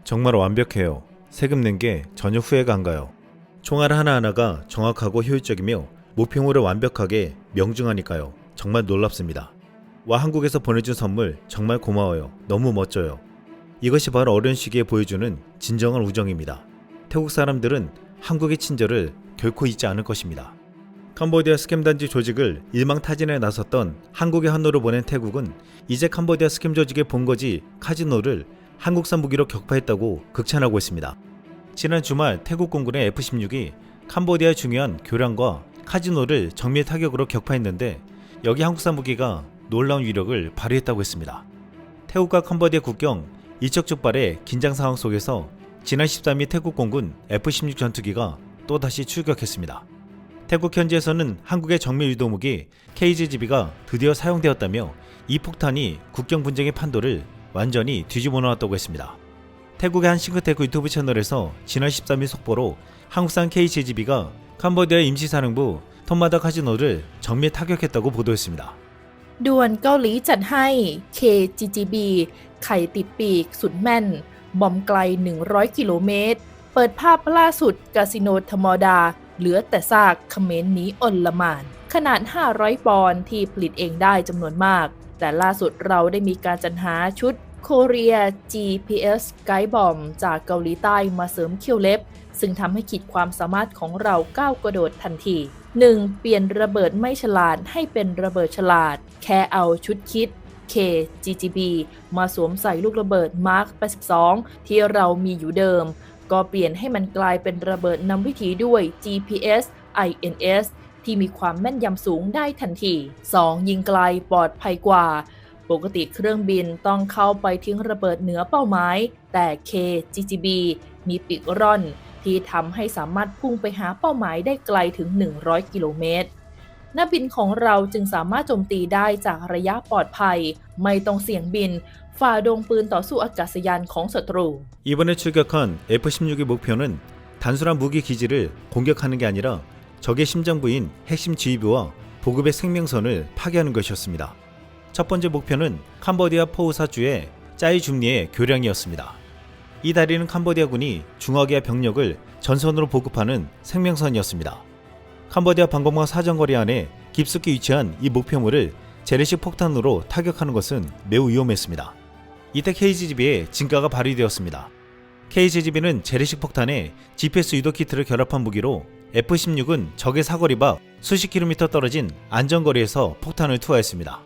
정말 완벽해요. 세금 낸 게 전혀 후회가 안 가요. 총알 하나하나가 정확하고 효율적이며 목표물을 완벽하게 명중하니까요. 정말 놀랍습니다. 와 한국에서 보내준 선물 정말 고마워요. 너무 멋져요. 이것이 바로 어려운 시기에 보여주는 진정한 우정입니다. 태국 사람들은 한국의 친절을 결코 잊지 않을 것입니다. 캄보디아 스캠 단지 조직을 일망타진에 나섰던 한국의 한노를 보낸 태국은 이제 캄보디아 스캠 조직의 본거지 카지노를 한국산 무기로 격파했다고 극찬하고 있습니다. 지난 주말 태국 공군의 F-16이 캄보디아의 중요한 교량과 카지노를 정밀 타격으로 격파했는데 여기 한국산 무기가 놀라운 위력을 발휘했다고 했습니다. 태국과 캄보디아 국경 일촉즉발의 긴장 상황 속에서 지난 13일 태국 공군 F-16 전투기가 또다시 출격했습니다. 태국 현지에서는 한국의 정밀 유도무기 KGB가 드디어 사용되었다며 이 폭탄이 국경 분쟁의 판도를 완전히 뒤집어 놓았다고 했습니다. 태국의 한 싱크탱크 유튜브 채널에서 지난 13일 속보로 한국산 KGB가 캄보디아 임시사령부 톰마다 카지노를 정밀 타격했다고 보도했습니다. ด่วนเกาหลีจัดให้ KGGB ไข่ติดปีกสุดแม่นบอมไกล100กิโลเมตรเปิดภาพล่าสุดคาสิโนธรรมดาเหลือแต่ซากเขมรหนีอลหม่านขนาด500ปอนด์ที่ผลิตเองได้จำนวนมากแต่ล่าสุดเราได้มีการจัดหาชุด Korea GPS Guide Bomb จากเกาหลีใต้มาเสริมเขี้ยวเล็บซึ่งทำให้ขีดความสามารถของเราก้าวกระโดดทันที 1. เปลี่ยนระเบิดไม่ฉลาดให้เป็นระเบิดฉลาดแค่เอาชุดคิด KGGB มาสวมใส่ลูกระเบิด Mark 82ที่เรามีอยู่เดิมก็เปลี่ยนให้มันกลายเป็นระเบิดนำวิถีด้วย GPS INS ที่มีความแม่นยำสูงได้ทันที 2. ยิงไกลปลอดภัยกว่าปกติเครื่องบินต้องเข้าไปทิ้งระเบิดเหนือเป้าหมายแต่ KGGB มีปีกร่อนที่ทำให้สามารถพุ่งไปหาเป้าหมายได้ไกลถึง100กิโลเมตรนักบินของเราจึงสามารถโจมตีได้จากระยะปลอดภัยไม่ต้องเสี่ยงบินฝ่าดงปืนต่อสู้อากาศยานของศัตรู 이번에 출격한 F-16의 목표는 단순한 무기 기지를 공격하는 게 아니라 적의 심장부인 핵심 지휘부와 보급의 생명선을 파괴하는 것이었습니다. 첫 번째 목표는 캄보디아 포우사주의 짜이 줌리의 교량이었습니다. 이 다리는 캄보디아군이 중화기와 병력을 전선으로 보급하는 생명선이었습니다. 캄보디아 방공망 사정거리 안에 깊숙이 위치한 이 목표물을 재래식 폭탄으로 타격하는 것은 매우 위험했습니다. 이때 KGB의 진가가 발휘되었습니다. KGB는 재래식 폭탄에 GPS 유도 키트를 결합한 무기로 F-16은 적의 사거리 밖 수십 킬로미터 떨어진 안전거리에서 폭탄을 투하했습니다.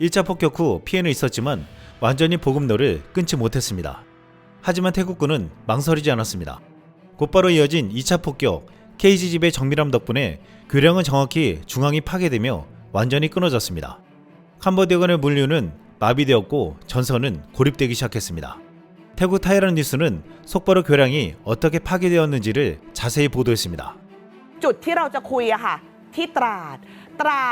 1차 폭격 후 피해는 있었지만 완전히 보급로를 끊지 못했습니다. 하지만 태국군은 망설이지 않았습니다. 곧바로 이어진 2차 폭격 KGB의 정밀함 덕분에 교량은 정확히 중앙이 파괴되며 완전히 끊어졌습니다. 캄보디아군의 물류는 마비되었고 전선은 고립되기 시작했습니다. 태국 타이란 뉴스는 속보로 교량이 어떻게 파괴되었는지를 자세히 보도했습니다. จุดที่เราจะคุยอะค่ะที่ตราดปรา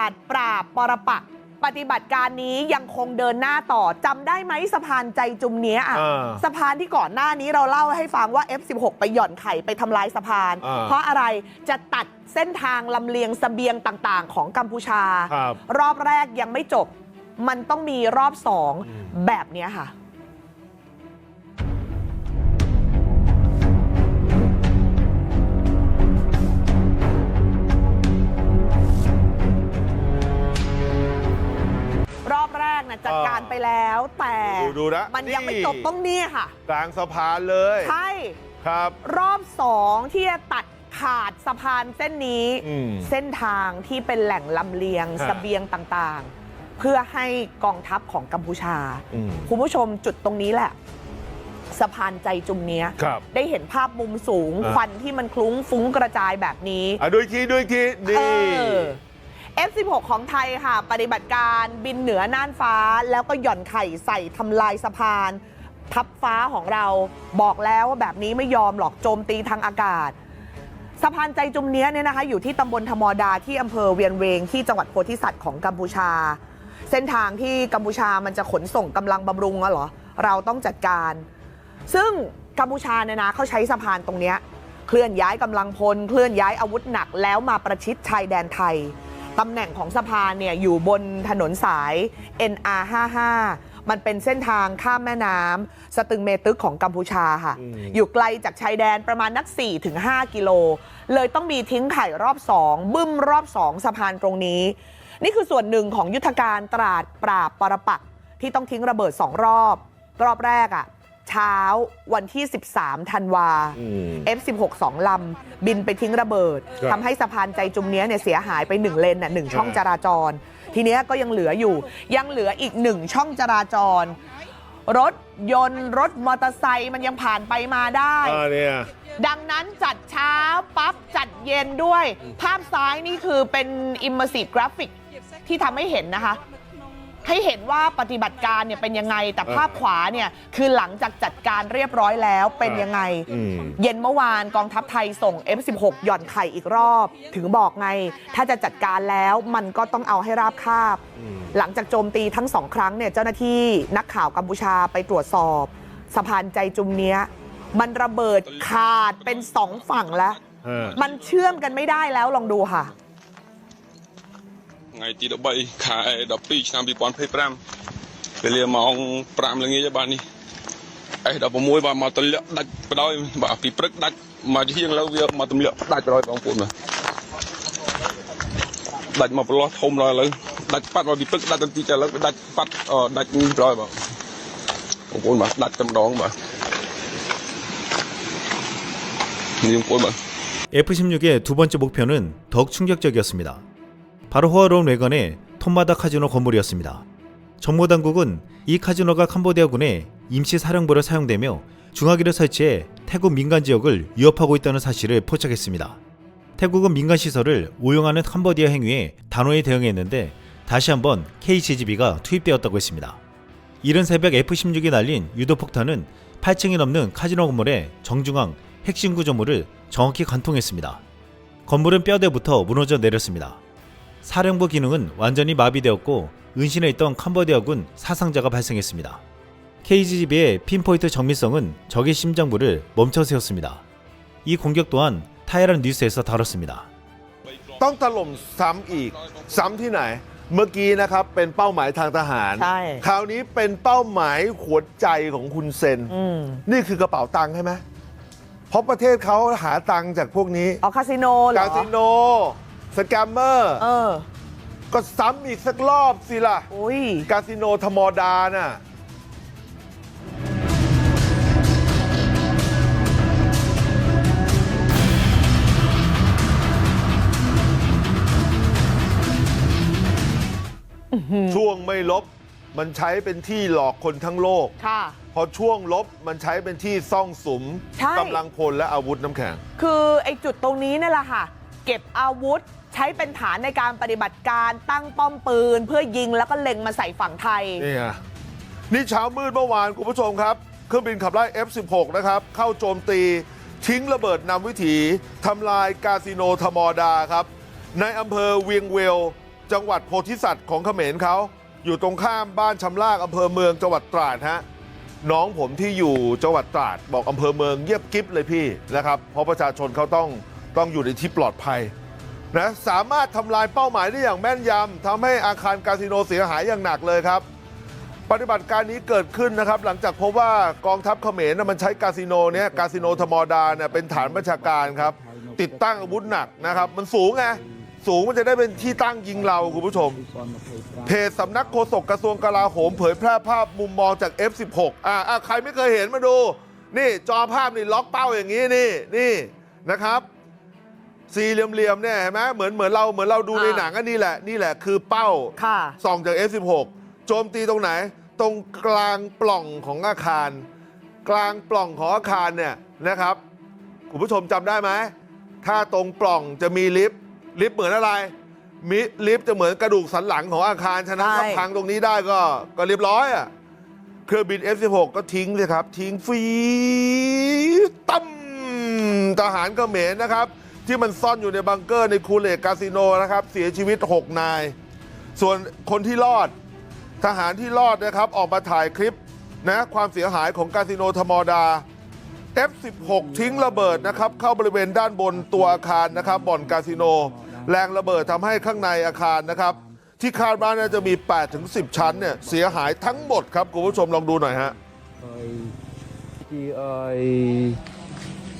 บปรปักษ์ปฏิบัติการนี้ยังคงเดินหน้าต่อจำได้ไหมสะพานใจจุมเนี้ยอะสะพานที่ก่อนหน้านี้เราเล่าให้ฟังว่า F-16 ไปหย่อนไข่ไปทำลายสะพานเพราะอะไรจะตัดเส้นทางลำเลียงเสบียงต่างๆของกัมพูชารอบแรกยังไม่จบมันต้องมีรอบ2แบบนี้ค่ะรอบแรกนะจัดการไปแล้วแต่มันยังไม่จบต้องนี่ค่ะกลางสะพานเลยใช่ครับรอบ2ที่จะตัดขาดสะพานเส้นนี้เส้นทางที่เป็นแหล่งลำเลียงเสบียงต่างๆเพื่อให้กองทัพของกัมพูชาคุณผู้ชมจุดตรงนี้แหละสะพานใจจุมเนี้ยได้เห็นภาพมุมสูงควันที่มันคลุ้งฟุ้งกระจายแบบนี้ด้วยทีนี่ F-16 ของไทยค่ะปฏิบัติการบินเหนือน่านฟ้าแล้วก็หย่อนไข่ใส่ทำลายสะพานทับฟ้าของเราบอกแล้วว่าแบบนี้ไม่ยอมหรอกโจมตีทางอากาศสะพานใจจุมเนี้ยเนี่ยนะคะอยู่ที่ตำบลธมดาที่อำเภอเวียนเวงที่จังหวัดโพธิสัตว์ของกัมพูชาเส้นทางที่กัมพูชามันจะขนส่งกำลังบำรุงเหรอเราต้องจัดการซึ่งกัมพูชาเนี่ยนะเขาใช้สะพานตรงเนี้ยเคลื่อนย้ายกำลังพลเคลื่อนย้ายอาวุธหนักแล้วมาประชิดชายแดนไทยตำแหน่งของสะพานเนี่ยอยู่บนถนนสาย NR55 มันเป็นเส้นทางข้ามแม่น้ำสตึงเมตึกของกัมพูชาค่ะอยู่ไกลจากชายแดนประมาณนัก 4-5 กิโลเลยต้องมีทิ้งไข่รอบ2บึ้มรอบ2สะพานตรงนี้นี่คือส่วนหนึ่งของยุทธการตราดปราบปรปักษ์ที่ต้องทิ้งระเบิด2รอบแรกอ่ะเช้าวันที่13ธันวาF16 2 ลำบินไปทิ้งระเบิดทำให้สะพานใจจุมเนี้ยเสียหายไป1เลน1ช่องจราจรทีเนี้ยก็ยังเหลืออีก1ช่องจราจรรถยนต์รถมอเตอร์ไซค์มันยังผ่านไปมาได้ดังนั้นจัดเช้าปั๊บจัดเย็นด้วยภาพซ้ายนี่คือเป็น immersive graphic ที่ทำให้เห็นนะคะให้เห็นว่าปฏิบัติการเนี่ยเป็นยังไงแต่ภาพขวาเนี่ยคือหลังจากจัดการเรียบร้อยแล้วเป็นยังไงเย็นเมื่อวานกองทัพไทยส่ง F16 หย่อนไข่อีกรอบถึงบอกไงถ้าจะจัดการแล้วมันก็ต้องเอาให้ราบคาบหลังจากโจมตีทั้ง2 ครั้งเนี่ยเจ้าหน้าที่นักข่าวกัมพูชาไปตรวจสอบสะพานใจจุมเนี้ยมันระเบิดขาดเป็น2 ฝั่งแล้วมันเชื่อมกันไม่ได้แล้วลองดูค่ะថ្ងៃទី13 ខែ 12 ឆ្នាំ 2025 ពេលម៉ោង 5 ល្ងាចបាទនេះ S16 បាទមកទម្លាក់ដាច់បដ ாய் បាទពីព្រឹកដាច់មកជាងលើវាមកទម្លាក់ដាច់បដ ாய் បងប្អូនបាទដាច់មកប្រឡោះធំដល់ឥឡូវដាច់ប៉ាត់មកពីព្រឹកដាច់ទៅទីឥឡូវដាច់ប៉ាត់ដាច់នេះបដ ாய் បាទបងប្អូនបាទដាច់តែម្ដងបាទនេះបងប្អូនបាទ F-16의 두 번째 목표는 더욱 충격적이었습니다. 바로 호화로운 외관의 톰마다 카지노 건물이었습니다. 정보당국은 이 카지노가 캄보디아군의 임시 사령부로 사용되며 중화기를 설치해 태국 민간 지역을 위협하고 있다는 사실을 포착했습니다. 태국은 민간 시설을 오용하는 캄보디아 행위에 단호히 대응했는데 다시 한번 KGB가 투입되었다고 했습니다. 이른 새벽 F-16이 날린 유도폭탄은 8층이 넘는 카지노 건물의 정중앙 핵심 구조물을 정확히 관통했습니다. 건물은 뼈대부터 무너져 내렸습니다. 사령부 기능은 완전히 마비되었고 은신해 있던 캄보디아군 사상자가 발생했습니다. KGB의 핀포인트 정밀성은 적의 심장부를 멈춰세웠습니다. 이 공격 또한 타이란 뉴스에서 다뤘습니다. ต้องถล่มซ้ำอีกซ้ำที่ไหนเมื่อกี้นะครับเป็นเป้าหมายทางทหาร ใช่ คราวนี้เป็นเป้าหมายหัวใจของคุณเซนนี่คือกระเป๋าตังค์ใช่ไหมเพราะประเทศเขาหาตังค์จากพวกนี้ คาสิโนเหรอ คาสิโนสแกมเมอร์ก็ซ้ำอีกสักรอบสิล่ะคาสิโนธรรมดาน่ะช่วงไม่ลบมันใช้เป็นที่หลอกคนทั้งโลกพอช่วงลบมันใช้เป็นที่ซ่องสุมกำลังพลและอาวุธน้ำแข็งคือไอ้จุดตรงนี้นี่แหละค่ะเก็บอาวุธใช้เป็นฐานในการปฏิบัติการตั้งป้อมปืนเพื่อยิงแล้วก็เล็งมาใส่ฝั่งไทยนี่เช้ามืดเมื่อวานคุณผู้ชมครับเครื่องบินขับไล่ F16 นะครับเข้าโจมตีทิ้งระเบิดนำวิถีทำลายคาสิโนธรรมดาครับในอำเภอเวียงเวลจังหวัดโพธิสัตว์ของเขมรเขาอยู่ตรงข้ามบ้านชำลากอำเภอเมืองจังหวัดตราดฮะน้องผมที่อยู่จังหวัดตราดบอกอำเภอเมืองเงียบกิ๊บเลยพี่นะครับเพราะประชาชนเขาต้องอยู่ในที่ปลอดภัยนะสามารถทำลายเป้าหมายได้อย่างแม่นยำทำให้อาคารคาสิโนเสียหายอย่างหนักเลยครับปฏิบัติการนี้เกิดขึ้นนะครับหลังจากพบว่ากองทัพเขมรมันใช้คาสิโนเนี้ยคาสิโนธรรมดาเนี่ยเป็นฐานบัญชาการครับติดตั้งอาวุธหนักนะครับมันสูงไงสูงมันจะได้เป็นที่ตั้งยิงเราคุณผู้ชมเพจสำนักโฆษกกระทรวงกลาโหมเผยแพร่ภาพมุมมองจาก F16 ใครไม่เคยเห็นมาดูนี่จอภาพนี่ล็อกเป้าอย่างนี้นี่นะครับสี่เหลี่ยมเนี่ยเห็นไหมเหมือนเราดูในหนังนี่แหละคือเป้าส่องจาก F16 โจมตีตรงไหนตรงกลางปล่องของอาคารกลางปล่องของอาคารเนี่ยนะครับคุณผู้ชมจำได้ไหมถ้าตรงปล่องจะมีลิฟต์เหมือนอะไรลิฟต์จะเหมือนกระดูกสันหลังของอาคารฉะนั้นถ้าพังตรงนี้ได้ก็เรียบร้อยเครื่องบิน F16 ก็ทิ้งเลยครับทิ้งฟรีตั้มทหารเขมรนะครับที่มันซ่อนอยู่ในบังเกอร์ในคูเลกคาสิโนนะครับเสียชีวิต6นายส่วนคนที่รอดทหารที่รอดนะครับออกมาถ่ายคลิปนะความเสียหายของคาสิโนธรรมดา F16 ทิ้งระเบิดนะครับเข้าบริเวณด้านบนตัวอาคารนะครับบ่อนคาสิโนแรงระเบิดทำให้ข้างในอาคารนะครับ ที่คาดว่าน่าจะมี 8-10 ชั้นเนี่ยเสียหายทั้งหมดครับคุณผู้ชมลองดูหน่อยฮะ ជា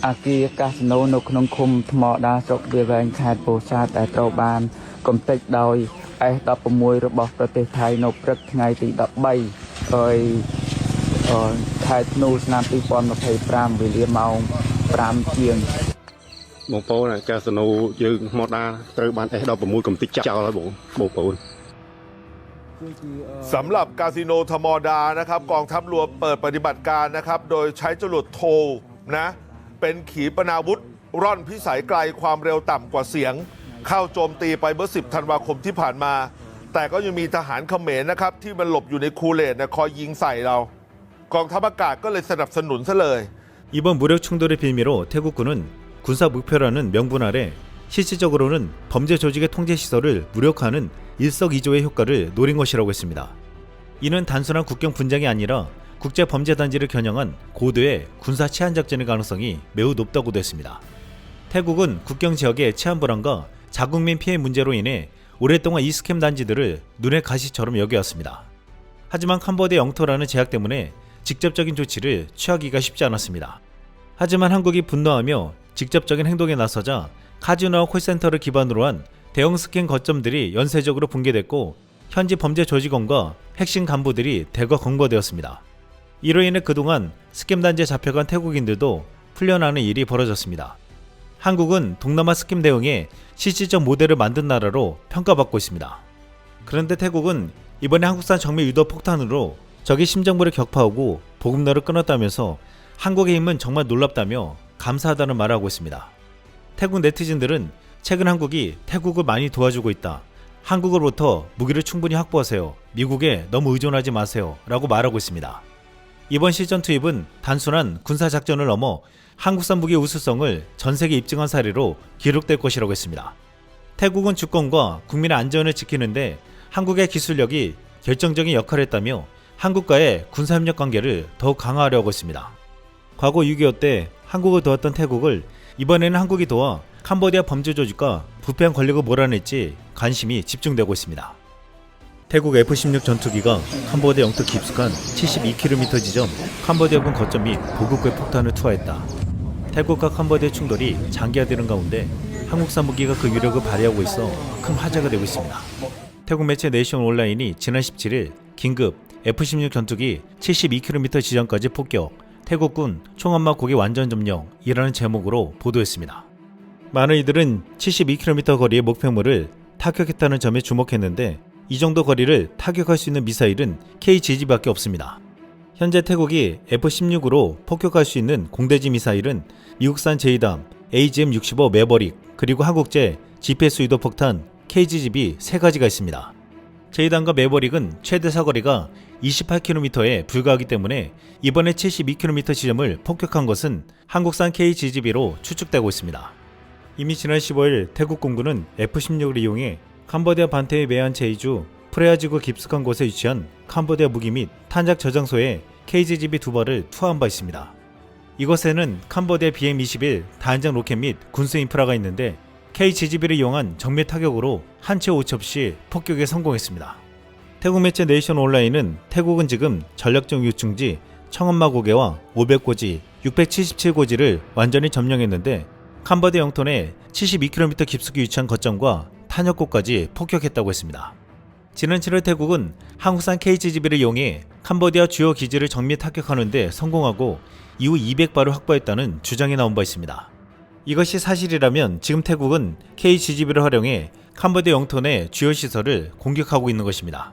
អាគារកាស៊ីណូនៅក្នុងឃុំថ្មដាស្រុកវាលវែងខេត្តពោធិ៍សាត់ដែលត្រូវបានកំទេចដោយ S16 របស់ប្រទេសថៃនៅព្រឹកថ្ងៃទី13ខែធ្នូឆ្នាំ2025វេលាម៉ោង 5 ជាង បងប្អូនកាស៊ីណូយើងថ្មដាត្រូវបាន S16 កំទេចចោលហើយបងប្អូន สำหรับคาสิโนธรรมดานะครับกองทัพเรือเปิดปฏิบัติการนะครับโดยใช้จรวดโทนะเป็นขีปนาวุธร่อนพิสัยไกลความเร็วต่ำกว่าเสียงเข้าโจมตีไปเมื่อ 10 ธันวาคมที่ผ่านมาแต่ก็ยังมีทหารเขมรนะครับที่มันหลบอยู่ในคูเลตคอยยิงใส่เรากองทัพอากาศก็เลยสนับสนุนซะเลย 이번 무력 충돌의 빌미로 태국군은 군사 목표라는 명분 아래 실질적으로는 범죄 조직의 통제 시설을 무력화하는 일석이조의 효과를 노린 것이라고 했습니다. 이는 단순한 국경 분쟁이 아니라 국제 범죄 단지를 겨냥한 고도의 군사 치안 작전의 가능성이 매우 높다고도 했습니다. 태국은 국경 지역의 치안 불안과 자국민 피해 문제로 인해 오랫동안 이 스캠 단지들을 눈의 가시처럼 여겨왔습니다. 하지만 캄보디아 영토라는 제약 때문에 직접적인 조치를 취하기가 쉽지 않았습니다. 하지만 한국이 분노하며 직접적인 행동에 나서자 카지노와 콜센터를 기반으로 한 대형 스캠 거점들이 연쇄적으로 붕괴됐고 현지 범죄 조직원과 핵심 간부들이 대거 검거되었습니다. 이로 인해 그동안 스캠 단지에 잡혀간 태국인들도 풀려나는 일이 벌어졌습니다. 한국은 동남아 스캠 대응에 실질적 모델을 만든 나라로 평가받고 있습니다. 그런데 태국은 이번에 한국산 정밀 유도 폭탄으로 적이 심정부를 격파하고 보급로를 끊었다면서 한국의 힘은 정말 놀랍다며 감사하다는 말을 하고 있습니다. 태국 네티즌들은 최근 한국이 태국을 많이 도와주고 있다. 한국으로부터 무기를 충분히 확보하세요. 미국에 너무 의존하지 마세요. 라고 말하고 있습니다. 이번 실전 투입은 단순한 군사작전을 넘어 한국산 무기의 우수성을 전세계에 입증한 사례로 기록될 것이라고 했습니다. 태국은 주권과 국민의 안전을 지키는데 한국의 기술력이 결정적인 역할을 했다며 한국과의 군사협력 관계를 더욱 강화하려고 했습니다. 과거 6.25 때 한국을 도왔던 태국을 이번에는 한국이 도와 캄보디아 범죄 조직과 부패한 권력을 몰아낼지 관심이 집중되고 있습니다. 태국 F-16 전투기가 캄보디아 영토 깊숙한 72km 지점 캄보디아군 거점 및 보급구에 폭탄을 투하했다. 태국과 캄보디아 충돌이 장기화되는 가운데 한국산 무기가 그 위력을 발휘하고 있어 큰 화제가 되고 있습니다. 태국 매체 네이션 온라인이 지난 17일 긴급 F-16 전투기 72km 지점까지 폭격, 태국군 총엄마 고개 완전 점령이라는 제목으로 보도했습니다. 많은 이들은 72km 거리의 목표물을 타격했다는 점에 주목했는데 이 정도 거리를 타격할 수 있는 미사일은 KGG밖에 없습니다. 현재 태국이 F-16으로 폭격할 수 있는 공대지 미사일은 미국산 제이담, AGM-65 매버릭, 그리고 한국제 GPS 유도 폭탄 KGGB 3가지가 있습니다. 제이담과 매버릭은 최대 사거리가 28km에 불과하기 때문에 이번에 72km 지점을 폭격한 것은 한국산 KGGB로 추측되고 있습니다. 이미 지난 15일 태국 공군은 F-16을 이용해 캄보디아 반테의 메안 제이주 프레아지구 깊숙한 곳에 위치한 캄보디아 무기 및 탄약 저장소에 KGGB 2발을 투하한 바 있습니다. 이곳에는 캄보디아 BM-21 다연장 로켓 및 군수 인프라가 있는데 KGGB를 이용한 정밀 타격으로 한 채 오차 없이 폭격에 성공했습니다. 태국 매체 네이션 온라인은 태국은 지금 전략적 유충지 청엄마 고개와 500고지, 677고지를 완전히 점령했는데 캄보디아 영토 내 72km 깊숙이 위치한 거점과 탄약고까지 폭격했다고 했습니다. 지난 7월 태국은 한국산 KGGB를 이용해 캄보디아 주요 기지를 정밀 타격하는 데 성공하고 이후 200발을 확보했다는 주장이 나온 바 있습니다. 이것이 사실이라면 지금 태국은 KGGB를 활용해 캄보디아 영토 내 주요 시설을 공격하고 있는 것입니다.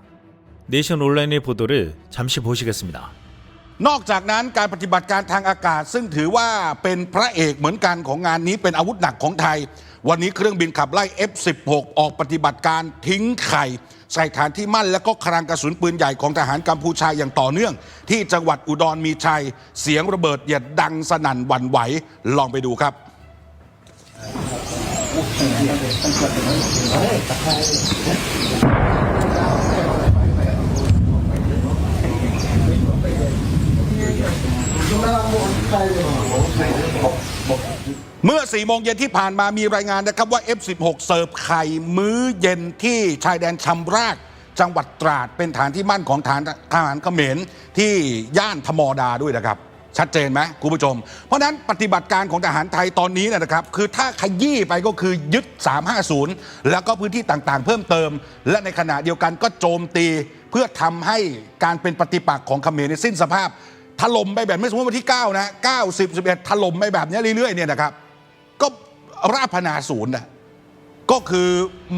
네이션 온라인의 보도를 잠시 보시겠습니다. นอกจากนั้นการปฏิบัติการทางอากาศซึ่งถือว่าเป็นพระเอกเหมือนกันของงานนี้เป็นอาวุธหนักของไทยวันนี้เครื่องบินขับไล่ F-16 ออกปฏิบัติการทิ้งไข่ใส่ฐานที่มั่นและก็คลังกระสุนปืนใหญ่ของทหารกัมพูชาอย่างต่อเนื่องที่จังหวัดอุดรมีชัยเสียงระเบิดอย่าดังสนั่นหวั่นไหวลองไปดูครับ Hãy subscribe cho kênh Ghiền Mì Gõ để không bỏ lỡ เมื่อ 4 โมงเย็นที่ผ่านมามีรายงานนะครับว่า F16 เสิร์ฟไข่มื้อเย็นที่ชายแดนชำรากจังหวัดตราดเป็นฐานที่มั่นของทหารเขมรที่ย่านธมดาด้วยนะครับชัดเจนไหมคุณผู้ชมเพราะนั้นปฏิบัติการของทหารไทยตอนนี้นะครับคือถ้าขยี้ไปก็คือยึด350แล้วก็พื้นที่ต่างๆเพิ่มเติมและในขณะเดียวกันก็โจมตีเพื่อทำให้การเป็นปฏิปักษ์ของเขมรสิ้นสภาพถล่มไปแบบไม่สมมติวันที่9นะ9 10 11ถล่มไปแบบนี้เรื่อยๆเนี่ยนะครับก็ราพนาศูนย์นะก็คือ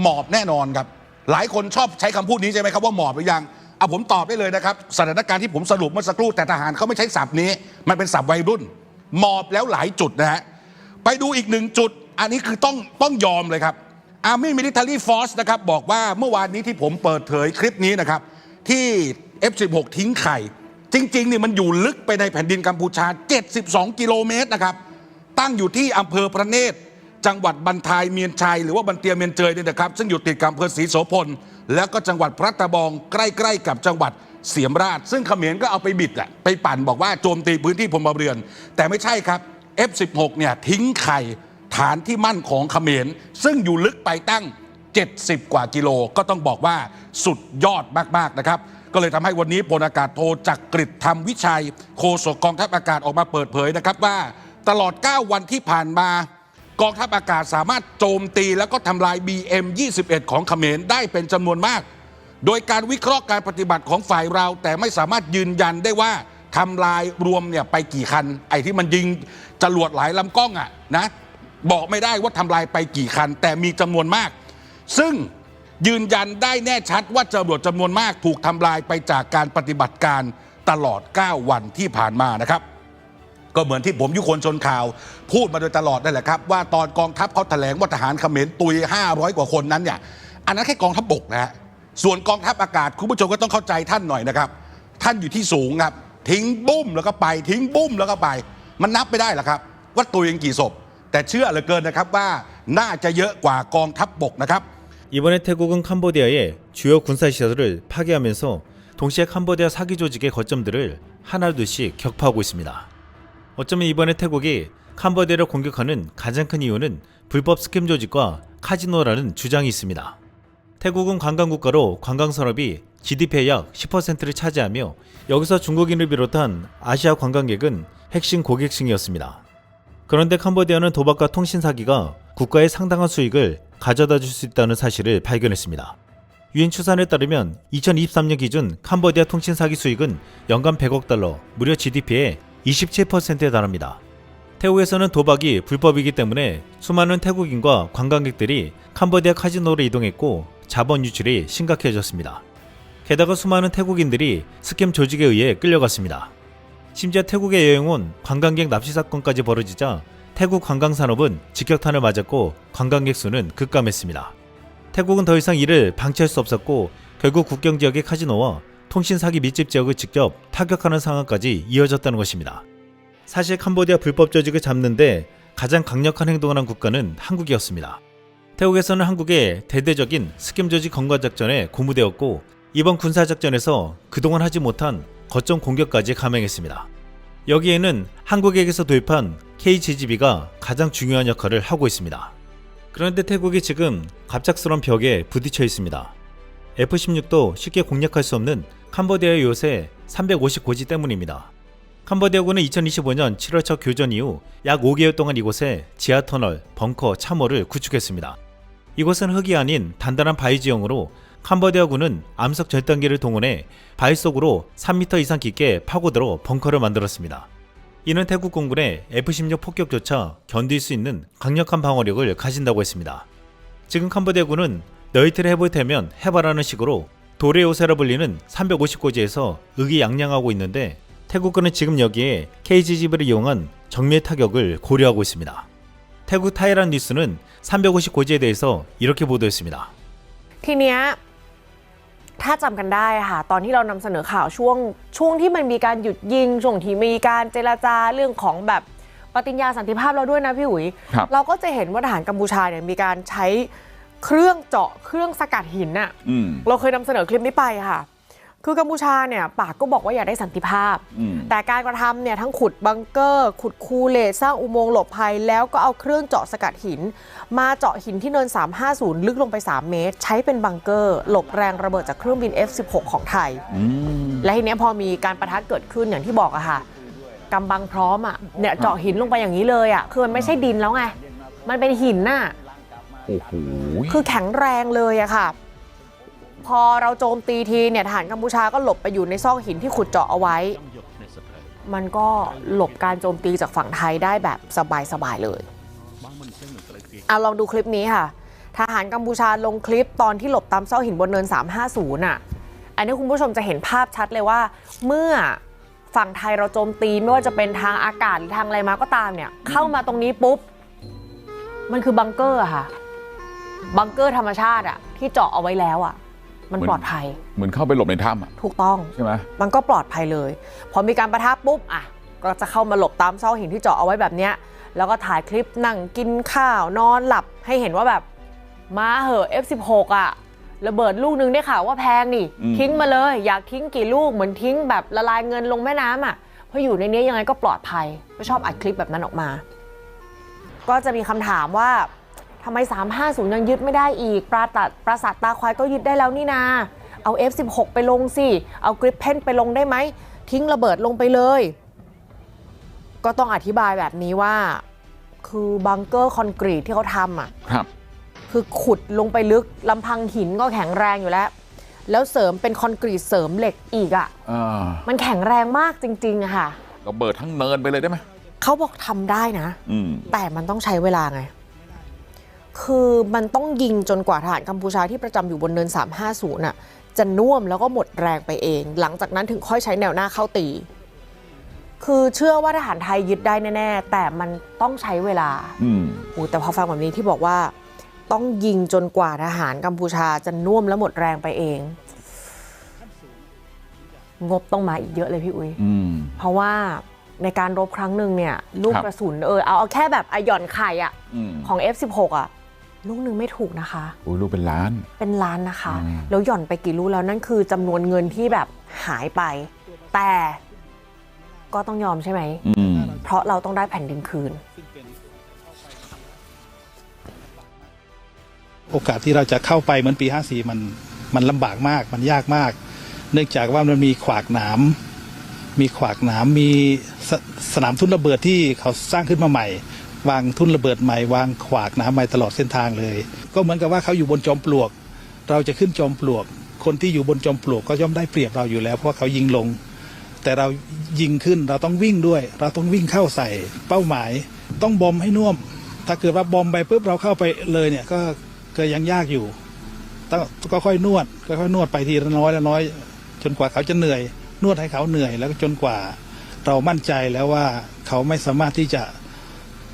หมอบแน่นอนครับหลายคนชอบใช้คำพูดนี้ใช่ไหมครับว่าหมอบหรือยังเอาผมตอบได้เลยนะครับสถานการณ์ที่ผมสรุปเมื่อสักครู่แต่ทหารเขาไม่ใช้ศัพท์นี้มันเป็นศัพท์วัยรุ่นหมอบแล้วหลายจุดนะฮะไปดูอีกหนึ่งจุดอันนี้คือต้องยอมเลยครับ Army Military Force นะครับบอกว่าเมื่อวานนี้ที่ผมเปิดเผยคลิปนี้นะครับที่ F16 ทิ้งไข่จริงๆนี่มันอยู่ลึกไปในแผ่นดินกัมพูชา72กิโลเมตรนะครับตั้งอยู่ที่อำเภอพระเนตรจังหวัดบันทายเมียนชัยหรือว่าบันเตียเมียนเจยเนี่ยนะครับซึ่งอยู่ติดกับอำเภอศรีโสพลแล้วก็จังหวัดพระตะบองใกล้ๆกับจังหวัดเสียมราชซึ่งเขมรก็เอาไปบิดไปปั่นบอกว่าโจมตีพื้นที่พลเรือนแต่ไม่ใช่ครับ F16 เนี่ยทิ้งไข่ฐานที่มั่นของเขมรซึ่งอยู่ลึกไปตั้ง70กว่ากิโลก็ต้องบอกว่าสุดยอดมากๆนะครับก็เลยทำให้วันนี้พลอากาศโทจักริดธรรมวิชัยโฆษกกองทัพอากาศออกมาเปิดเผยนะครับว่าตลอด9วันที่ผ่านมากองทัพอากาศสามารถโจมตีแล้วก็ทำลาย BM-21 ของเขมรได้เป็นจำนวนมากโดยการวิเคราะห์การปฏิบัติของฝ่ายเราแต่ไม่สามารถยืนยันได้ว่าทำลายรวมเนี่ยไปกี่คันไอ้ที่มันยิงจรวดหลายลำกล้องอ่ะนะบอกไม่ได้ว่าทำลายไปกี่คันแต่มีจำนวนมากซึ่งยืนยันได้แน่ชัดว่าจรวดจำนวนมากถูกทำลายไปจากการปฏิบัติการตลอด9วันที่ผ่านมานะครับก็เหมือนที่ผมยุคนชนข่าวพูดมาโดยตลอดนั่นแหละครับว่าตอนกองทัพเขาแถลงว่าทหารเขมรตุย500กว่าคนนั้นเนี่ยอันนั้นแค่กองทัพบกนะฮะส่วนกองทัพอากาศคุณผู้ชมก็ต้องเข้าใจท่านหน่อยนะครับท่านอยู่ที่สูงครับทิ้งบุ้มแล้วก็ไปทิ้งบุ้มแล้วก็ไปมันนับไม่ได้หรอกครับว่าตุยกันกี่ศพแต่เชื่อเหลือเกินนะครับว่าน่าจะเยอะกว่ากองทัพบกนะครับ이번에 태국은 캄보디아의 주요 군사시설을 파괴하면서 동시에 캄보디아 사기 조직의 거점들을 하나둘씩 격파하고 있습니다. 어쩌면 이번에 태국이 캄보디아를 공격하는 가장 큰 이유는 불법 스캠 조직과 카지노라는 주장이 있습니다. 태국은 관광국가로 관광산업이 GDP의 약 10%를 차지하며 여기서 중국인을 비롯한 아시아 관광객은 핵심 고객층이었습니다. 그런데 캄보디아는 도박과 통신 사기가 국가에 상당한 수익을 가져다 줄 수 있다는 사실을 발견했습니다. 유엔 추산에 따르면 2023년 기준 캄보디아 통신 사기 수익은 연간 100억 달러, 무려 GDP의 27%에 달합니다. 태국에서는 도박이 불법이기 때문에 수많은 태국인과 관광객들이 캄보디아 카지노로 이동했고 자본 유출이 심각해졌습니다. 게다가 수많은 태국인들이 스캠 조직에 의해 끌려갔습니다. 심지어 태국에 여행 온 관광객 납치 사건까지 벌어지자 태국 관광산업은 직격탄을 맞았고 관광객 수는 급감했습니다. 태국은 더 이상 이를 방치할 수 없었고 결국 국경 지역의 카지노와 통신 사기 밀집 지역을 직접 타격하는 상황까지 이어졌다는 것입니다. 사실 캄보디아 불법 조직을 잡는데 가장 강력한 행동을 한 국가는 한국이었습니다. 태국에서는 한국의 대대적인 스캠 조직 검거 작전에 고무되었고 이번 군사작전에서 그동안 하지 못한 거점 공격까지 감행했습니다. 여기에는 한국에게서 도입한 KGB가 가장 중요한 역할을 하고 있습니다. 그런데 태국이 지금 갑작스러운 벽에 부딪혀 있습니다. F-16도 쉽게 공략할 수 없는 캄보디아의 요새 350고지 때문입니다. 캄보디아군은 2025년 7월 첫 교전 이후 약 5개월 동안 이곳에 지하터널, 벙커, 참호를 구축했습니다. 이곳은 흙이 아닌 단단한 바위 지형으로 캄보디아군은 암석 절단기를 동원해 바위 속으로 3m 이상 깊게 파고들어 벙커를 만들었습니다. 이는 태국 공군의 F-16 폭격조차 견딜 수 있는 강력한 방어력을 가진다고 했습니다. 지금 캄보디아군은 너희들이 해볼 테면 해봐라는 식으로 돌의 요새라 불리는 350고지에서 의기양양하고 있는데 태국군은 지금 여기에 KGB를 이용한 정밀 타격을 고려하고 있습니다. 태국 타이란 뉴스는 350고지에 대해서 이렇게 보도했습니다. ทีเนี้ยถ้าจำกันได้ค่ะตอนที่เรานำเสนอข่าวช่วงที่มันมีการหยุดยิงช่วงที่มีการเจรจาเรื่องของแบบปฏิญญาสันติภาพเราด้วยนะพี่อุ๋ยเราก็จะเห็นว่าทหารกัมพูชาเนี่ยมีการใช้เครื่องเจาะเครื่องสกัดหินน่ะเราเคยนำเสนอคลิปนี้ไปค่ะ คือกัมพูชาเนี่ยปากก็บอกว่าอยากได้สันติภาพ แต่การกระทำเนี่ยทั้งขุดบังเกอร์ขุดคูเลตสร้างอุโมงค์หลบภัยแล้วก็เอาเครื่องเจาะสกัดหินมาเจาะหินที่เนิน 350 ลึกลงไป 3 เมตร ใช้เป็นบังเกอร์หลบแรงระเบิดจากเครื่องบิน F-16 ของไทยและทีเนี้ยพอมีการประทะเกิดขึ้นอย่างที่บอกอะค่ะกำบังพร้อมอะเนี่ยเจาะหินลงไปอย่างนี้เลยอะคือมันไม่ใช่ดินแล้วไงมันเป็นหินน่ะ โอ้โห คือแข็งแรงเลยอะค่ะพอเราโจมตีทีเนี่ยทหารกัมพูชาก็หลบไปอยู่ในซอกหินที่ขุดเจาะเอาไว้มันก็หลบการโจมตีจากฝั่งไทยได้แบบสบายๆเลยเอาลองดูคลิปนี้ค่ะทหารกัมพูชาลงคลิปตอนที่หลบตามซอกหินบนเนิน 350อ่ะอันนี้คุณผู้ชมจะเห็นภาพชัดเลยว่าเมื่อฝั่งไทยเราโจมตีไม่ว่าจะเป็นทางอากาศหรือทางอะไรมาก็ตามเนี่ยเข้ามาตรงนี้ปุ๊บมันคือบังเกอร์อะค่ะบังเกอร์ธรรมชาติอะที่เจาะเอาไว้แล้วอะมันปลอดภัยเหมือนเข้าไปหลบในถ้ำอ่ะ ถูกต้องใช่ไหมมันก็ปลอดภัยเลยพอมีการปะทะปุ๊บอ่ะก็จะเข้ามาหลบตามซอกหินที่เจาะเอาไว้แบบเนี้ยแล้วก็ถ่ายคลิปนั่งกินข้าวนอนหลับให้เห็นว่าแบบมาเหอะ F16 อ่ะระเบิดลูกนึงได้ข่าวว่าแพงนี่ทิ้งมาเลยอยากทิ้งกี่ลูกเหมือนทิ้งแบบละลายเงินลงแม่น้ำอ่ะเพราะอยู่ในนี้ยังไงก็ปลอดภัยไม่ชอบอัดคลิปแบบนั้นออกมาก็จะมีคำถามว่าทำไม350ยังยึดไม่ได้อีกปราสาทตาควายก็ยึดได้แล้วนี่นาเอา F16 ไปลงสิเอากริปเพนไปลงได้ไหมทิ้งระเบิดลงไปเลยก็ต้องอธิบายแบบนี้ว่าคือบังเกอร์คอนกรีตที่เขาทำอ่ะครับคือขุดลงไปลึกลำพังหินก็แข็งแรงอยู่แล้วเสริมเป็นคอนกรีตเสริมเหล็กอีกอ่ะมันแข็งแรงมากจริงๆอะค่ะระเบิดทั้งเนินไปเลยได้ไหมเขาบอกทำได้นะแต่มันต้องใช้เวลาไงคือมันต้องยิงจนกว่าทหารกัมพูชาที่ประจำอยู่บนเนิน 350น่ะจะน่วมแล้วก็หมดแรงไปเองหลังจากนั้นถึงค่อยใช้แนวหน้าเข้าตีคือเชื่อว่าทหารไทยยึดได้แน่ๆแต่มันต้องใช้เวลาแต่พอฟังแบบนี้ที่บอกว่าต้องยิงจนกว่าทหารกัมพูชาจะน่วมแล้วหมดแรงไปเองงบต้องมาอีกเยอะเลยพี่อุ้ยเพราะว่าในการรบครั้งหนึ่งเนี่ยลูกกระสุนเอาแค่แบบหย่อนไข่ของ F16 อ่ะลูกหนึ่งไม่ถูกนะคะลูกเป็นล้านนะคะแล้วหย่อนไปกี่ลูกแล้วนั่นคือจำนวนเงินที่แบบหายไปแต่ก็ต้องยอมใช่ไหมเพราะเราต้องได้แผ่นดินคืนโอกาสที่เราจะเข้าไปเหมือนปี 54มันลำบากมากมันยากมากเนื่องจากว่ามันมีขวากหนามมีสนามทุ่นระเบิดที่เขาสร้างขึ้นมาใหม่วางทุ่นระเบิดใหม่วางขวากหนามใหม่ตลอดเส้นทางเลยก็เหมือนกับว่าเขาอยู่บนจอมปลวกเราจะขึ้นจอมปลวกคนที่อยู่บนจอมปลวกก็ย่อมได้เปรียบเราอยู่แล้วเพราะว่าเขายิงลงแต่เรายิงขึ้นเราต้องวิ่งด้วยเราต้องวิ่งเข้าใส่เป้าหมายต้องบอมให้น่วมถ้าเกิดว่าบอมไปปุ๊บเราเข้าไปเลยเนี่ยก็ยังยากอยู่ต้องค่อยๆนวดไปทีละน้อยจนกว่าเขาจะเหนื่อยนวดให้เขาเหนื่อยแล้วก็จนกว่าเรามั่นใจแล้วว่าเขาไม่สามารถที่จะ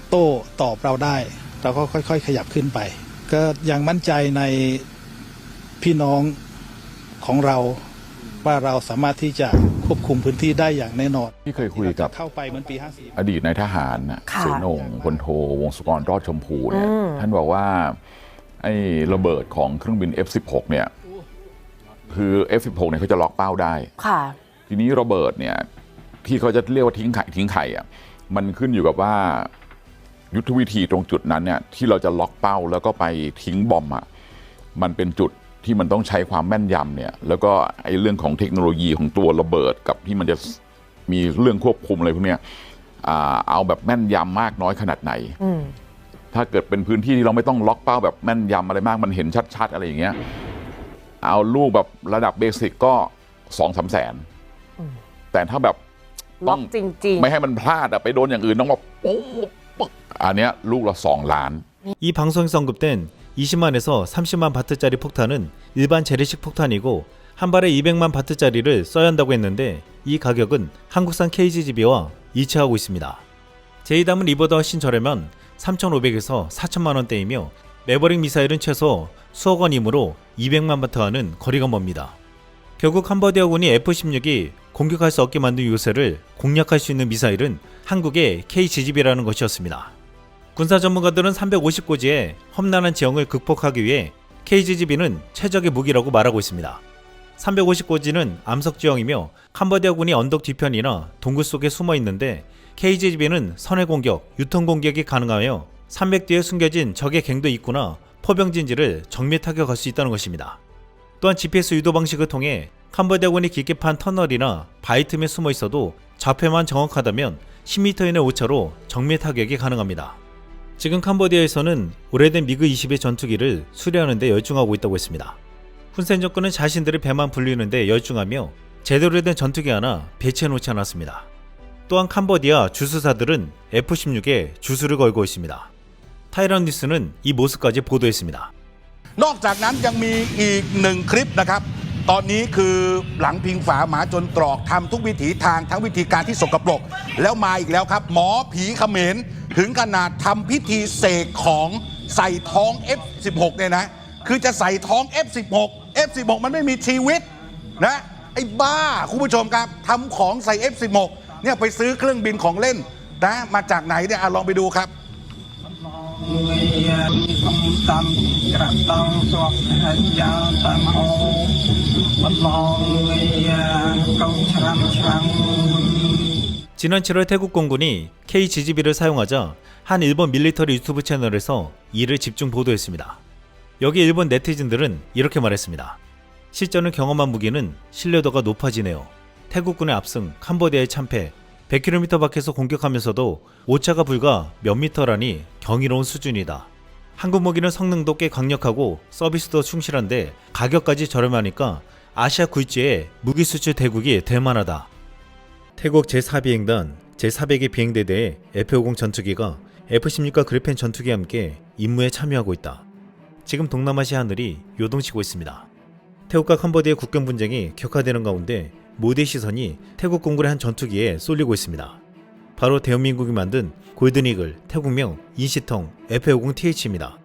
โต้ตอบเราได้เราก็ค่อยๆขยับขึ้นไปก็ยังมั่นใจในพี่น้องของเราว่าเราสามารถที่จะควบคุมพื้นที่ได้อย่างแน่นอนที่เคยคุยกับเข้าไปเหมือนปี 54อดีตนายทหารเสนงพลโทวงศกรรอดชมพูเนี่ยท่านบอกว่าไอ้ระเบิดของเครื่องบิน F16 เนี่ยคือ F16 เนี่ยเขาจะล็อกเป้าได้ค่ะทีนี้ระเบิดเนี่ยที่เขาจะเรียกว่าทิ้งไข่อ่ะมันขึ้นอยู่กับว่ายุทธวิธีตรงจุดนั้นเนี่ยที่เราจะล็อกเป้าแล้วก็ไปทิ้งบอมอ่ะมันเป็นจุดที่มันต้องใช้ความแม่นยำเนี่ยแล้วก็ไอ้เรื่องของเทคโนโลยีของตัวระเบิดกับที่มันจะมีเรื่องควบคุมอะไรพวกเนี้ยเอาแบบแม่นยำมากน้อยขนาดไหนถ้าเกิดเป็นพื้นที่ที่เราไม่ต้องล็อกเป้าแบบแม่นยำอะไรมากมันเห็นชัดๆอะไรอย่างเงี้ยเอาลูกแบบระดับเบสิกก็ 2-3 แสนแต่ถ้าแบบล็อกจริงๆไม่ให้มันพลาดไปโดนอย่างอื่นต้องแบบอันเนี้ยลูกละ2 ล้าน이 방송에서 언급된 20만에서 30만 바트짜리 폭탄은 일반 재래식 폭탄이고 한 발에 200만 바트짜리를 써야 한다고 했는데 이 가격은 한국산 KGGB와 일치하고 있습니다. 제2담은 이보다 훨씬 저렴한 3,500에서 4,000만 원대이며 매버릭 미사일은 최소 수억 원이므로 200만 바트 하는 거리가 멉니다. 결국 캄보디아군이 F-16이 공격할 수 없게 만든 요새를 공략할 수 있는 미사일은 한국의 KGGB라는 것이었습니다. 군사 전문가들은 350고지의 험난한 지형을 극복하기 위해 KGGB는 최적의 무기라고 말하고 있습니다. 350고지는 암석지형이며 캄보디아군이 언덕 뒤편이나 동굴 속에 숨어 있는데 KGB는 선해 공격, 유턴 공격이 가능하여 300 뒤에 숨겨진 적의 갱도 있구나 포병진지를 정밀 타격할 수 있다는 것입니다. 또한 GPS 유도 방식을 통해 캄보디아군이 깊게 판 터널이나 바위 틈에 숨어 있어도 좌표만 정확하다면 10m 이내 오차로 정밀 타격이 가능합니다. 지금 캄보디아에서는 오래된 미그 20의 전투기를 수리하는 데 열중하고 있다고 했습니다. 훈센 정권은 자신들의 배만 불리는 데 열중하며 제대로 된 전투기 하나 배치해 놓지 않았습니다. 또한 캄보디아 주수사들은 F-16에 주수를 걸고 있습니다. 타이란 뉴스는 이 모습까지 보도했습니다. นอกจากนั้นยังมีอีกหนึ่งคลิปนะครับตอนนี้คือหลังพิงฝาหมาจนตรอกทำทุกวิถีทางทั้งวิธีการที่สกปรกแล้วมาอีกแล้วครับหมอผีเขมรถึงขนาดทำพิธีเสกของใส่ท้อง F16 เนี่ยนะคือจะใส่ท้อง F16 มันไม่มีชีวิตนะไอ้บ้าคุณผู้ชมครับทำของใส่ F16 เนี่ยไปซื้อเครื่องบินของเล่นนะมาจากไหนเนี่ยลองไปดูครับ 지난 7월 태국 공군이 KGB를 사용하자 한 일본 밀리터리 유튜브 채널에서 이를 집중 보도했습니다. 여기 일본 네티즌들은 이렇게 말했습니다. 실전을 경험한 무기는 신뢰도가 높아지네요. 태국군의 압승, 캄보디아의 참패, 100km 밖에서 공격하면서도 오차가 불과 몇 미터라니 경이로운 수준이다. 한국 무기는 성능도 꽤 강력하고 서비스도 충실한데 가격까지 저렴하니까 아시아 굴지의 무기 수출 대국이 될 만하다. 태국 제4비행단 제400의 비행대대의 F-50 전투기가 F-16과 그리펜 전투기와 함께 임무에 참여하고 있다. 지금 동남아시아 하늘이 요동치고 있습니다. 태국과 캄보디아의 국경 분쟁이 격화되는 가운데 모두의 시선이 태국 공군의 한 전투기에 쏠리고 있습니다. 바로 대한민국이 만든 골든이글 태국명 인시텅 F-50TH입니다.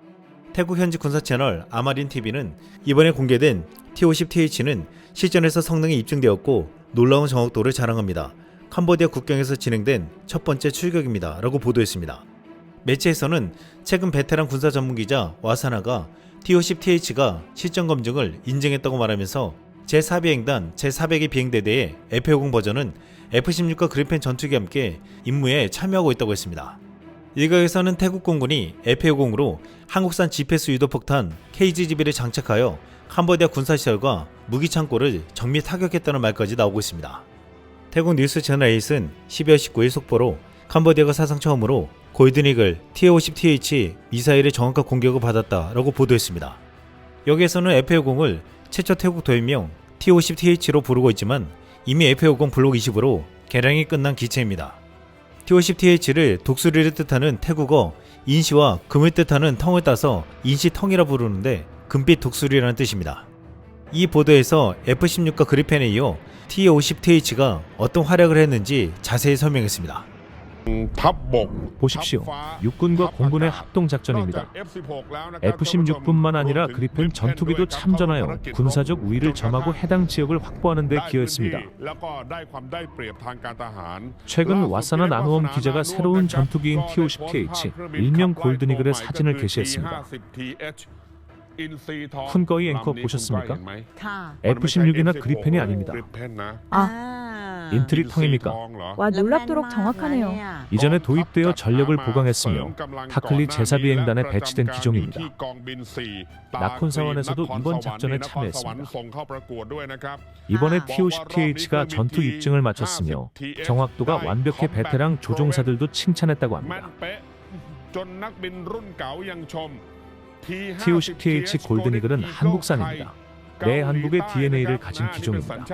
태국 현지 군사 채널 아마린TV는 이번에 공개된 T-50TH는 실전에서 성능이 입증되었고 놀라운 정확도를 자랑합니다. 캄보디아 국경에서 진행된 첫 번째 출격입니다. 라고 보도했습니다. 매체에서는 최근 베테랑 군사 전문기자 와사나가 T-50TH가 실전 검증을 인증했다고 말하면서 제4비행단 제400의 비행대대의 F-50 버전은 F-16과 그리펜 전투기와 함께 임무에 참여하고 있다고 했습니다. 일각에서는 태국 공군이 F-50으로 한국산 GPS 유도폭탄 KGB를 장착하여 캄보디아 군사시설과 무기창고를 정밀 타격했다는 말까지 나오고 있습니다. 태국 뉴스 채널 8은 12월 19일 속보로 캄보디아가 사상 처음으로 골든이글 T-50TH 미사일의 정확한 공격을 받았다라고 보도했습니다. 여기에서는 F-50을 최초 태국 도입명 T-50TH로 부르고 있지만 이미 F-50 블록 20으로 개량이 끝난 기체입니다. T-50TH를 독수리를 뜻하는 태국어 인시와 금을 뜻하는 텅을 따서 인시텅이라 부르는데 금빛 독수리라는 뜻입니다. 이 보도에서 F-16과 그리펜에 이어 T-50TH가 어떤 활약을 했는지 자세히 설명했습니다. 보십시오. 육군과 공군의 합동작전입니다. F-16뿐만 아니라 그리펜 전투기도 참전하여 군사적 우위를 점하고 해당 지역을 확보하는 데 기여했습니다. 최근 와사나 나누엄 기자가 새로운 전투기인 T-50TH, 일명 골든이글의 사진을 게시했습니다. 쿤거이 앵커 보셨습니까? F-16이나 그리펜이 아닙니다. 인트리텅입니까? 와, 놀랍도록 정확하네요. 이전에 도입되어 전력을 보강했으며 타클리 제4비행단에 배치된 기종입니다. 나콘사원에서도 이번 작전에 참여했습니다. 이번에 T-50TH가 전투 입증을 마쳤으며 정확도가 완벽해 베테랑 조종사들도 칭찬했다고 합니다. T-50TH 골든이글은 한국산입니다. 내 한국의 DNA를 가진 기종입니다.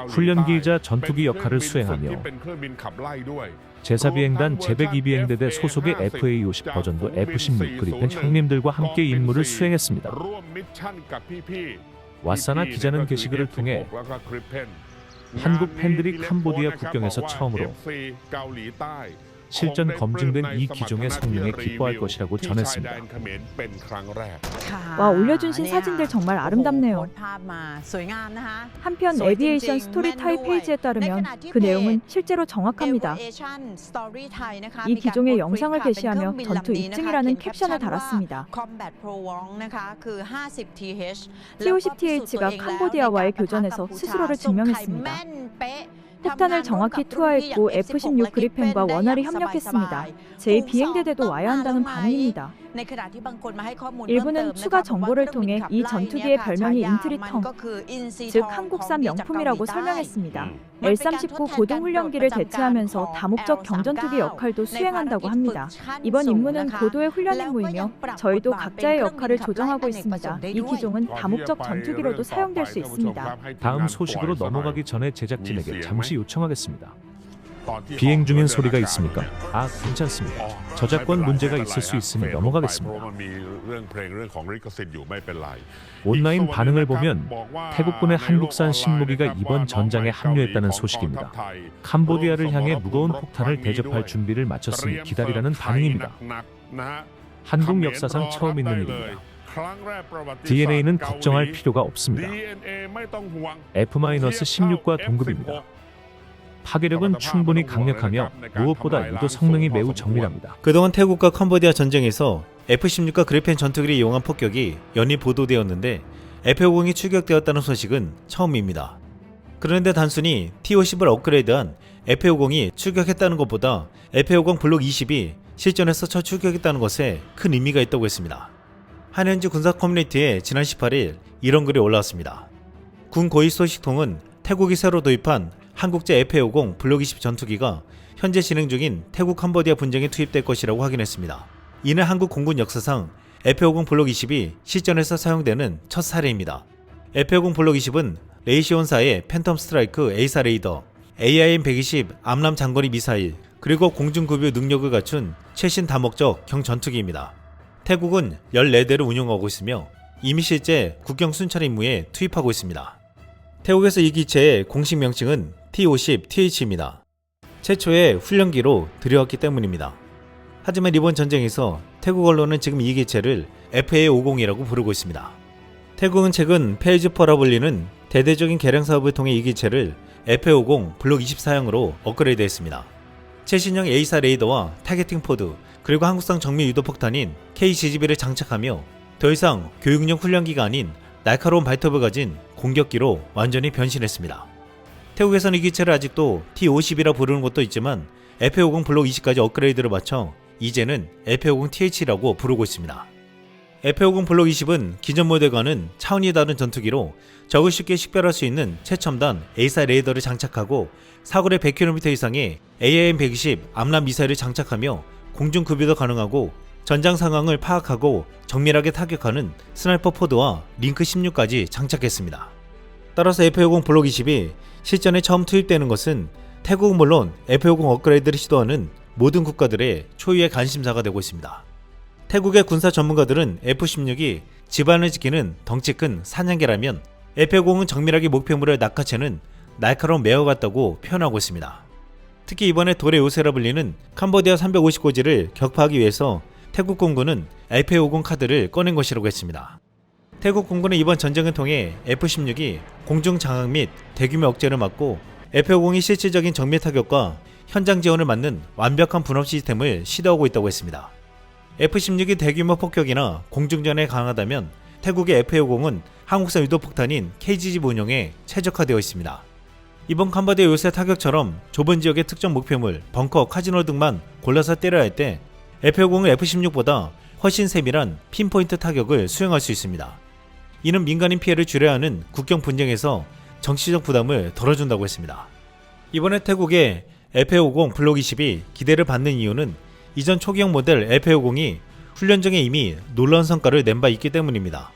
훈련기이자 전투기 역할을 수행하며 제4비행단 제102비행대대 소속의 FA-50 버전도 F-16 그리펜 형님들과 함께 임무를 수행했습니다. 와사나 기자는 게시글을 통해 한국 팬들이 캄보디아 국경에서 처음으로 실전 검증된 이 기종의 성능에 기뻐할 것이라고 전했습니다. 와, 올려주신 사진들 정말 아름답네요. 한편 에비에이션 스토리 타입 페이지에 따르면 그 내용은 실제로 정확합니다. 이 기종의 영상을 게시하며 전투 입증이라는 캡션을 달았습니다. T-50TH가 캄보디아와의 교전에서 스스로를 증명했습니다. 폭탄을 정확히 투하했고 F-16 그리펜과 원활히 협력했습니다. 제2비행대대도 와야 한다는 반응입니다. 일부는 추가 정보를 통해 이 전투기의 별명이 인트리텅, 즉 한국산 명품이라고 설명했습니다. L-39 고등훈련기를 대체하면서 다목적 경전투기 역할도 수행한다고 합니다. 이번 임무는 고도의 훈련 임무이며 저희도 각자의 역할을 조정하고 있습니다. 이 기종은 다목적 전투기로도 사용될 수 있습니다. 다음 소식으로 넘어가기 전에 제작진에게 잠시 요청하겠습니다. 비행 중인 소리가 있습니까? 아, 괜찮습니다. 저작권 문제가 있을 수 있으니 넘어가겠습니다. 온라인 반응을 보면 태국군의 한국산 신무기가 이번 전장에 합류했다는 소식입니다. 캄보디아를 향해 무거운 폭탄을 대접할 준비를 마쳤으니 기다리라는 반응입니다. 한국 역사상 처음 있는 일입니다. DNA는 걱정할 필요가 없습니다. F-16과 동급입니다. 파괴력은 충분히 강력하며 무엇보다 유도 성능이 매우 정밀합니다. 그동안 태국과 캄보디아 전쟁에서 F-16과 그리펜 전투기를 이용한 폭격이 연이 보도되었는데 F-50이 추격되었다는 소식은 처음입니다. 그런데 단순히 T-50을 업그레이드한 F-50이 추격했다는 것보다 F-50 블록 20이 실전에서 첫 추격했다는 것에 큰 의미가 있다고 했습니다. 한현지 군사 커뮤니티에 지난 18일 이런 글이 올라왔습니다. 군 고위 소식통은 태국이 새로 도입한 한국제 F-50 블록 20 전투기가 현재 진행 중인 태국 캄보디아 분쟁에 투입될 것이라고 확인했습니다. 이는 한국 공군 역사상 F-50 블록 20이 실전에서 사용되는 첫 사례입니다. F-50 블록 20은 레이시온사의 팬텀 스트라이크 A사 레이더, AIM-120 암람 장거리 미사일, 그리고 공중급유 능력을 갖춘 최신 다목적 경전투기입니다. 태국은 14대를 운용하고 있으며 이미 실제 국경 순찰 임무에 투입하고 있습니다. 태국에서 이 기체의 공식 명칭은 T-50TH입니다. 최초의 훈련기로 들여왔기 때문입니다. 하지만 이번 전쟁에서 태국 언론은 지금 이 기체를 FA-50이라고 부르고 있습니다. 태국은 최근 페이즈4라 불리는 대대적인 개량 사업을 통해 이 기체를 FA-50 블록 24형으로 업그레이드했습니다. 최신형 A사 레이더와 타겟팅 포드, 그리고 한국산 정밀 유도 폭탄인 KGGB를 장착하며 더 이상 교육용 훈련기가 아닌 날카로운 발톱을 가진 공격기로 완전히 변신했습니다. 태국에서는 이 기체를 아직도 T-50이라 부르는 곳도 있지만 F-50 블록 20까지 업그레이드를 마쳐 이제는 F-50TH라고 부르고 있습니다. F-50 블록 20은 기존 모델과는 차원이 다른 전투기로 적을 쉽게 식별할 수 있는 최첨단 A사 레이더를 장착하고 사거리 100km 이상의 AIM-120 암람 미사일을 장착하며 공중급유도 가능하고 전장 상황을 파악하고 정밀하게 타격하는 스나이퍼 포드와 링크 16까지 장착했습니다. 따라서 F-50 블록 20이 실전에 처음 투입되는 것은 태국은 물론 F-50 업그레이드를 시도하는 모든 국가들의 초유의 관심사가 되고 있습니다. 태국의 군사 전문가들은 F-16이 집안을 지키는 덩치 큰 사냥개라면 F-50은 정밀하게 목표물을 낚아채는 날카로운 매어 같다고 표현하고 있습니다. 특히 이번에 돌의 요새라 불리는 캄보디아 350고지를 격파하기 위해서 태국 공군은 F-50 카드를 꺼낸 것이라고 했습니다. 태국 공군은 이번 전쟁을 통해 F-16이 공중 장악 및 대규모 억제를 막고 F-50이 실질적인 정밀 타격과 현장 지원을 맡는 완벽한 분업 시스템을 시도하고 있다고 했습니다. F-16이 대규모 폭격이나 공중전에 강하다면 태국의 F-50은 한국산 유도폭탄인 KGGB 운용에 최적화되어 있습니다. 이번 캄보디아 요새 타격처럼 좁은 지역의 특정 목표물, 벙커, 카지노 등만 골라서 때려야 할 때 F-50은 F-16보다 훨씬 세밀한 핀포인트 타격을 수행할 수 있습니다. 이는 민간인 피해를 줄여야 하는 국경 분쟁에서 정치적 부담을 덜어준다고 했습니다. 이번에 태국의 F-50 블록 20이 기대를 받는 이유는 이전 초기형 모델 F-50이 훈련 중에 이미 놀라운 성과를 낸 바 있기 때문입니다.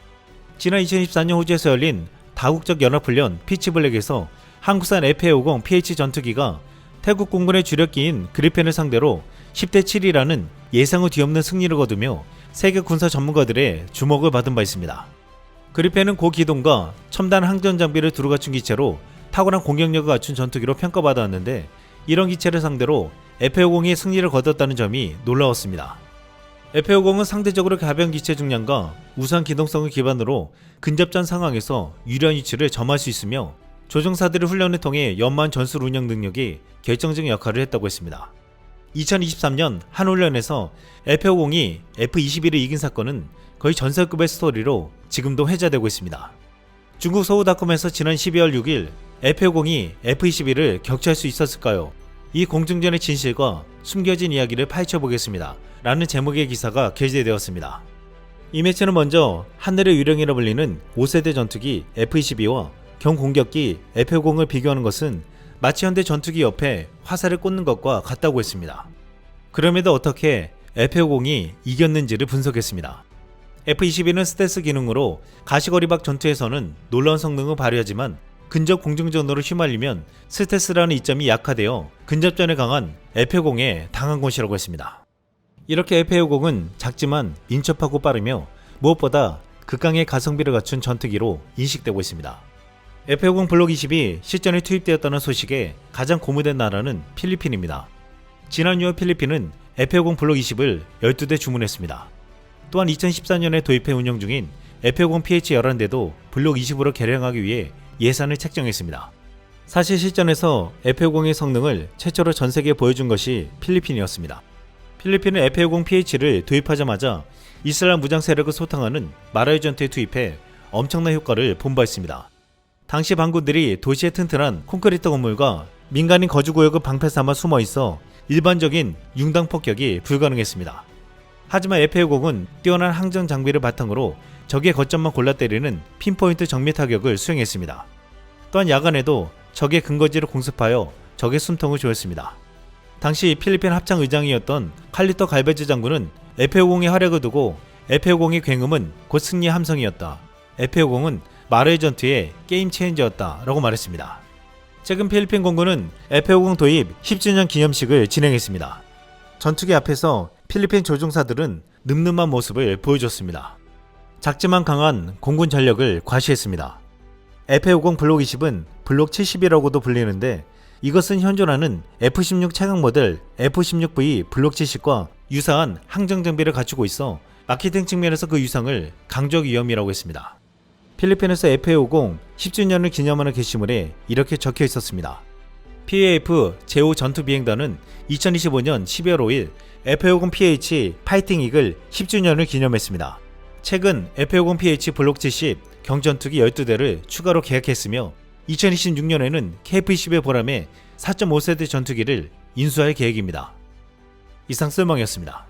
지난 2024년 호주에서 열린 다국적 연합훈련 피치블랙에서 한국산 F-50 PH 전투기가 태국 공군의 주력기인 그리펜을 상대로 10대 7이라는 예상 후 뒤없는 승리를 거두며 세계 군사 전문가들의 주목을 받은 바 있습니다. 그리펜은 고기동과 첨단 항전 장비를 두루 갖춘 기체로 탁월한 공격력을 갖춘 전투기로 평가받았는데 이런 기체를 상대로 F-50이 승리를 거뒀다는 점이 놀라웠습니다. F-50은 상대적으로 가벼운 기체 중량과 우수한 기동성을 기반으로 근접전 상황에서 유리한 위치를 점할 수 있으며 조종사들의 훈련을 통해 연마한 전술 운영 능력이 결정적인 역할을 했다고 했습니다. 2023년 한 훈련에서 F-50이 F-21을 이긴 사건은 거의 전설급의 스토리로 지금도 회자되고 있습니다. 중국 서우닷컴에서 지난 12월 6일 F-50이 F-21을 격추할 수 있었을까요? 이 공중전의 진실과 숨겨진 이야기를 파헤쳐보겠습니다. 라는 제목의 기사가 게재되었습니다. 이 매체는 먼저 하늘의 유령이라 불리는 5세대 전투기 F-22와 경공격기 F-50을 비교하는 것은 마치 현대 전투기 옆에 화살을 꽂는 것과 같다고 했습니다. 그럼에도 어떻게 F-50이 이겼는지를 분석했습니다. F-22는 스텔스 기능으로 가시거리박 전투에서는 놀라운 성능을 발휘하지만 근접 공중전으로 휘말리면 스텔스라는 이점이 약화되어 근접전에 강한 F-50에 당한 것이라고 했습니다. 이렇게 F-50은 작지만 민첩하고 빠르며 무엇보다 극강의 가성비를 갖춘 전투기로 인식되고 있습니다. F-50 블록 20이 실전에 투입되었다는 소식에 가장 고무된 나라는 필리핀입니다. 지난 6월 필리핀은 F-50 블록 20을 12대 주문했습니다. 또한 2014년에 도입해 운영 중인 F-50 PH-11대도 블록 20으로 개량하기 위해 예산을 책정했습니다. 사실 실전에서 F-50의 성능을 최초로 전세계에 보여준 것이 필리핀이었습니다. 필리핀은 F-50 PH를 도입하자마자 이슬람 무장 세력을 소탕하는 마라유 전투에 투입해 엄청난 효과를 본 바 있습니다. 당시 반군들이 도시의 튼튼한 콘크리트 건물과 민간인 거주구역을 방패 삼아 숨어있어 일반적인 융당 폭격이 불가능했습니다. 하지만 F-50은 뛰어난 항전 장비를 바탕으로 적의 거점만 골라 때리는 핀포인트 정밀 타격을 수행했습니다. 또한 야간에도 적의 근거지를 공습하여 적의 숨통을 조였습니다. 당시 필리핀 합창 의장이었던 칼리토 갈베즈 장군은 F-50의 활약을 두고 F-50의 굉음은 곧 승리의 함성이었다. F-50은 마라유 전투의 게임 체인저였다 라고 말했습니다. 최근 필리핀 공군은 F-50 도입 10주년 기념식을 진행했습니다. 전투기 앞에서 필리핀 조종사들은 늠름한 모습을 보여줬습니다. 작지만 강한 공군 전력을 과시했습니다. F-50 블록 20은 블록 70이라고도 불리는데 이것은 현존하는 F-16 최강 모델 F-16V 블록 70과 유사한 항정 장비를 갖추고 있어 마케팅 측면에서 그 유상을 강조하기 위함이라고 했습니다. 필리핀에서 F-50 10주년을 기념하는 게시물에 이렇게 적혀 있었습니다. PAF 제5 전투비행단은 2025년 12월 5일 F-50 PH 파이팅 이글 10주년을 기념했습니다. 최근 F-50 PH 블록 70 경전투기 12대를 추가로 계약했으며 2026년에는 KF-21 보람의 4.5세대 전투기를 인수할 계획입니다. 이상 쓸멍이었습니다.